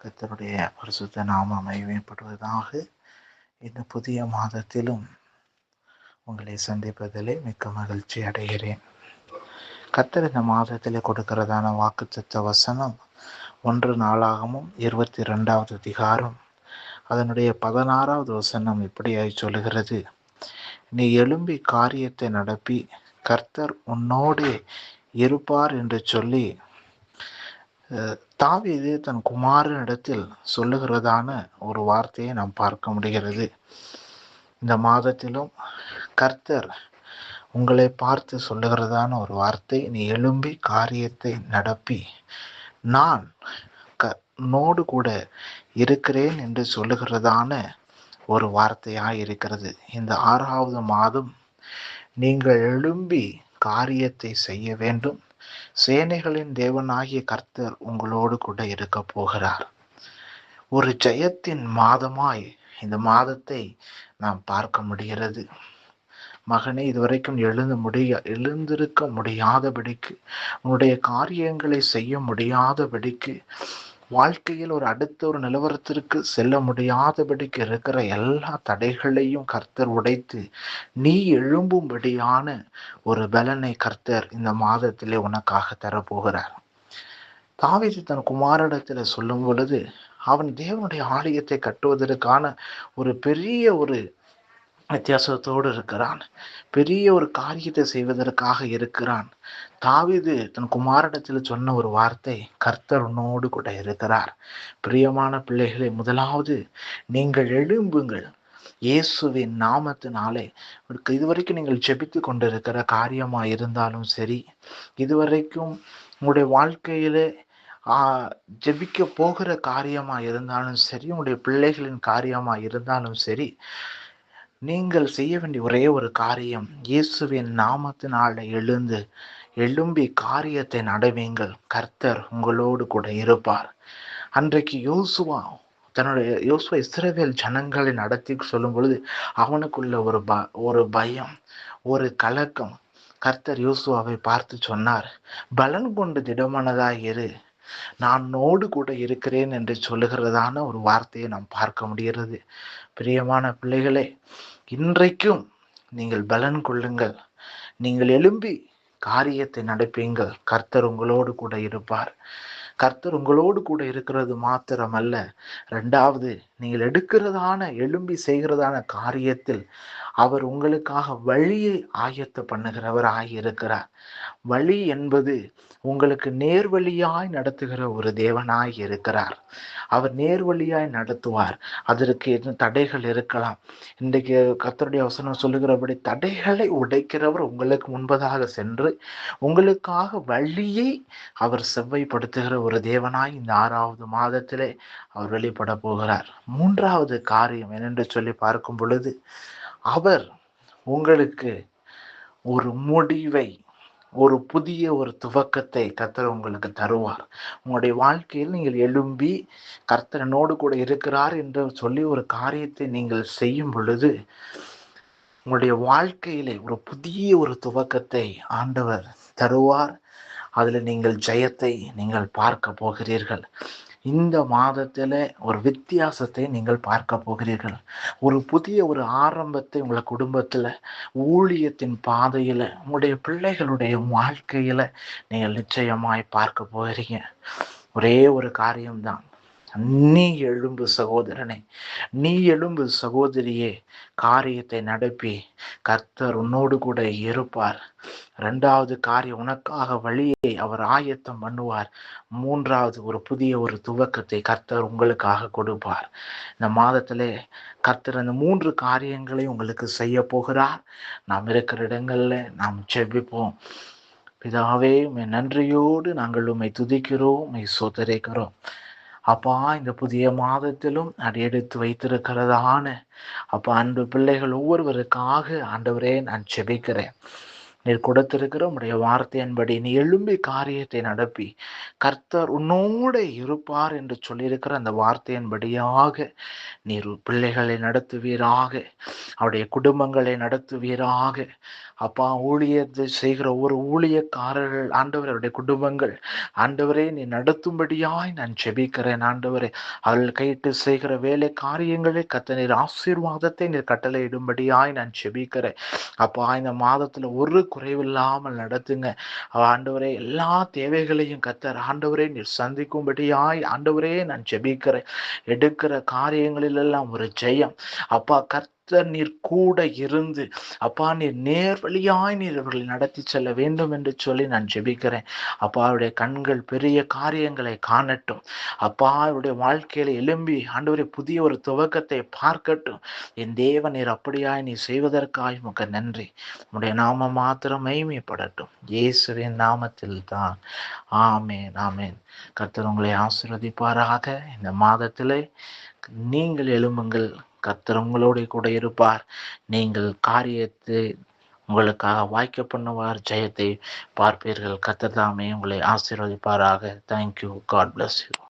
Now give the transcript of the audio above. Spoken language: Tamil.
கர்த்தருடைய பரிசுத்த நாமம் மகிமைப்படுவதாக. இந்த புதிய மாதத்திலும் உங்களை சந்திப்பதிலே மிக்க மகிழ்ச்சி அடைகிறேன். கர்த்தர் இந்த மாதத்திலே கொடுக்கிறதான வாக்குத்தத்த வசனம் 1 நாளாகமும் 22வது அதிகாரம் அதனுடைய 16வது வசனம் இப்படியாய் சொல்லுகிறது: நீ எழும்பி காரியத்தை நடப்பி கர்த்தர் உன்னோடு இருப்பார் என்று சொல்லி தாவீது தன் குமாரனிடத்தில் சொல்லுகிறதான ஒரு வார்த்தையை நாம் பார்க்க முடிகிறது. இந்த மாதத்திலும் கர்த்தர் உங்களை பார்த்து சொல்லுகிறதான ஒரு வார்த்தை, நீ எழும்பி காரியத்தை நடப்பி நான் உன்னோடு கூட இருக்கிறேன் என்று சொல்லுகிறதான ஒரு வார்த்தையாக இருக்கிறது. இந்த 6வது மாதம் நீங்கள் எழும்பி காரியத்தை செய்ய வேண்டும். சேனைகளின் தேவனாகிய கர்த்தர் உங்களோடு கூட இருக்க போகிறார். ஒரு ஜெயத்தின் மாதமாய் இந்த மாதத்தை நாம் பார்க்க முடிகிறது. மகனே, இதுவரைக்கும் எழுந்திருக்க முடியாதபடிக்கு, உன்னுடைய காரியங்களை செய்ய முடியாதபடிக்கு, வாழ்க்கையில் அடுத்த ஒரு நிலவரத்திற்கு செல்ல முடியாதபடிக்கு இருக்கிற எல்லா தடைகளையும் கர்த்தர் உடைத்து நீ எழும்பும்படியான ஒரு பலனை கர்த்தர் இந்த மாதத்திலே உனக்காக தரப்போகிறார். தாவீது தன் குமாரனிடத்தில் சொல்லும் பொழுது, அவன் தேவனுடைய ஆலயத்தை கட்டுவதற்கான ஒரு பெரிய ஒரு வித்தியாசத்தோடு இருக்கிறான். பெரிய ஒரு காரியத்தை செய்வதற்காக இருக்கிறான். தாவீது தன் குமாரனிடத்தில் சொன்ன ஒரு வார்த்தை, கர்த்தர் உன்னோடு கூட இருக்கிறார். பிரியமான பிள்ளைகளை, முதலாவது நீங்கள் எழும்புங்கள். இயேசுவின் நாமத்தினாலே இதுவரைக்கும் நீங்கள் ஜெபித்து கொண்டிருக்கிற காரியமா இருந்தாலும் சரி, இதுவரைக்கும் உங்களுடைய வாழ்க்கையிலே ஜெபிக்க போகிற காரியமா இருந்தாலும் சரி, உங்களுடைய பிள்ளைகளின் காரியமா இருந்தாலும் சரி, நீங்கள் செய்ய வேண்டிய ஒரே ஒரு காரியம், இயேசுவின் நாமத்தினால எழும்பி காரியத்தை நடவீங்கள். கர்த்தர் உங்களோடு கூட இருப்பார். அன்றைக்கு யோசுவா இஸ்ரவேல் ஜனங்களை நடத்தி சொல்லும் பொழுது அவனுக்குள்ள ஒரு பயம், ஒரு கலக்கம். கர்த்தர் யோசுவாவை பார்த்து சொன்னார், பலன் கொண்டு திடமானதாய் இரு, நான் உன்னோடு கூட இருக்கிறேன் என்று சொல்லுகிறதான ஒரு வார்த்தையை நாம் பார்க்க முடிகிறது. பிரியமான பிள்ளைகளே, இன்றைக்கும் நீங்கள் பலன் கொள்ளுங்கள். நீங்கள் எழும்பி காரியத்தை நடப்பீங்கள். கர்த்தர் உங்களோடு கூட இருப்பார். கர்த்தர் உங்களோடு கூட இருக்கிறது மாத்திரமல்ல, 2வது, நீங்கள் எழும்பி செய்கிறதான காரியத்தில் அவர் உங்களுக்காக வழியை ஆயத்த பண்ணுகிறவர் ஆகியிருக்கிறார். வழி என்பது உங்களுக்கு நேர்வழியாய் நடத்துகிற ஒரு தேவனாய் இருக்கிறார். அவர் நேர்வழியாய் நடத்துவார். அதற்கு என்ன தடைகள் இருக்கலாம். இன்றைக்கு கர்த்தருடைய வசனம் சொல்லுகிறபடி தடைகளை உடைக்கிறவர் உங்களுக்கு முன்பதாக சென்று உங்களுக்காக வழியை அவர் செவ்வாய்ப்படுத்துகிற ஒரு தேவனாய் இந்த 6வது மாதத்திலே அவர் வெளிப்பட போகிறார். 3வது காரியம் என்னென்று சொல்லி பார்க்கும் பொழுது, அவர் உங்களுக்கு ஒரு முடிவை, ஒரு புதிய ஒரு துவக்கத்தை கர்த்தர் உங்களுக்கு தருவார். உங்களுடைய வாழ்க்கையில் நீங்கள் எழும்பி கர்த்தரனோடு கூட இருக்கிறார் என்று சொல்லி ஒரு காரியத்தை நீங்கள் செய்யும் பொழுது உங்களுடைய வாழ்க்கையிலே ஒரு புதிய ஒரு துவக்கத்தை ஆண்டவர் தருவார். அதில் நீங்கள் ஜெயத்தை நீங்கள் பார்க்க போகிறீர்கள். இந்த மாதத்துல ஒரு வித்தியாசத்தை நீங்கள் பார்க்க போகிறீர்கள். ஒரு புதிய ஒரு ஆரம்பத்தை உங்களை குடும்பத்துல, ஊழியத்தின் பாதையில, உங்களுடைய பிள்ளைகளுடைய வாழ்க்கையில நீங்கள் நிச்சயமாய் பார்க்க போகிறீங்க. ஒரே ஒரு காரியம்தான், நீ எழும்பு சகோதரனே, நீ எழும்பு சகோதரியே, காரியத்தை நடப்பி கர்த்தர் உன்னோடு கூட இருப்பார். 2வது காரியம், உனக்காக வழியை அவர் ஆயத்தம் பண்ணுவார். 3வது, ஒரு புதிய ஒரு துவக்கத்தை கர்த்தர் உங்களுக்காக கொடுப்பார். இந்த மாதத்திலே கர்த்தர் அந்த 3 காரியங்களை உங்களுக்கு செய்ய போகிறார். நாம் இருக்கிற இடங்கள்ல நாம் ஜெபிப்போம். பிதாவே, உம்மை நன்றியோடு நாங்கள் உம்மை துதிக்கிறோம், உம்மை ஸ்தோத்திரிக்கிறோம். அப்பா, இந்த புதிய மாதத்திலும் அடியெடுத்து வைத்திருக்கிறதான அப்பா அன்பு பிள்ளைகள் ஒவ்வொருவருக்காக ஆண்டவரே நான் ஜெபிக்கிறேன். நீர் கொடுத்திருக்கிற உம்முடைய வார்த்தையின்படி நீ எழும்பி காரியத்தை நடப்பி கர்த்தர் உன்னோடு இருப்பார் என்று சொல்லியிருக்கிற அந்த வார்த்தையின்படியாக நீர் பிள்ளைகளை நடத்துவீராக, அவருடைய குடும்பங்களை நடத்துவீராக. அப்பா, ஊழியத்தை செய்கிற ஒரு ஊழியக்காரர்கள் ஆண்டவரே, அவருடைய குடும்பங்கள் ஆண்டவரே நீ நடத்தும்படியாய் நான் ஜெபிக்கிறேன் ஆண்டவரே. அவர்கள் கையிட்டு செய்கிற வேலை காரியங்களை கர்த்தர் நீர் ஆசீர்வாதத்தை நீர் கட்டளையிடும்படியாய் நான் ஜெபிக்கிறேன். அப்பா, இந்த மாதத்துல ஒரு குறைவில்லாமல் நடத்துங்க ஆண்டவரே. எல்லா தேவைகளையும் கர்த்தர் ஆண்டவரே நீர் சந்திக்கும்படியாய் ஆண்டவரே நான் ஜெபிக்கிறேன். எடுக்கிற காரியங்களிலெல்லாம் ஒரு ஜெயம் அப்பா. கர்த்தர் நீர் கூட இருந்து அப்பா, நீர் நேர் வழியாய் நீர் இவர்களை நடத்தி செல்ல வேண்டும் என்று சொல்லி நான் ஜெபிக்கிறேன். அப்பா, அவருடைய கண்கள் பெரிய காரியங்களை காணட்டும். அப்பா, அவருடைய வாழ்க்கையில எழும்பி ஆண்டவரே புதிய ஒரு துவக்கத்தை பார்க்கட்டும். என் தேவன் நீர் அப்படியாய் நீ செய்வதற்காய் உமக்கு நன்றி. உம்முடைய நாமம் மாத்திரம் மகிமைப்படட்டும். இயேசுவின் நாமத்தில் தான். ஆமேன், ஆமேன். கர்த்தர் உங்களை ஆசீர்வதிப்பாராக. இந்த மாதத்திலே நீங்கள் எழும்புங்கள். கர்த்தர் உங்களோடு கூட இருப்பார். நீங்கள் காரியத்தை உங்களுக்காக வாய்க்க பண்ணுவார். ஜெயத்தை பார்ப்பீர்கள். கர்த்தர் தாமே உங்களை ஆசீர்வதிப்பாராக. தேங்க்யூ. God bless you.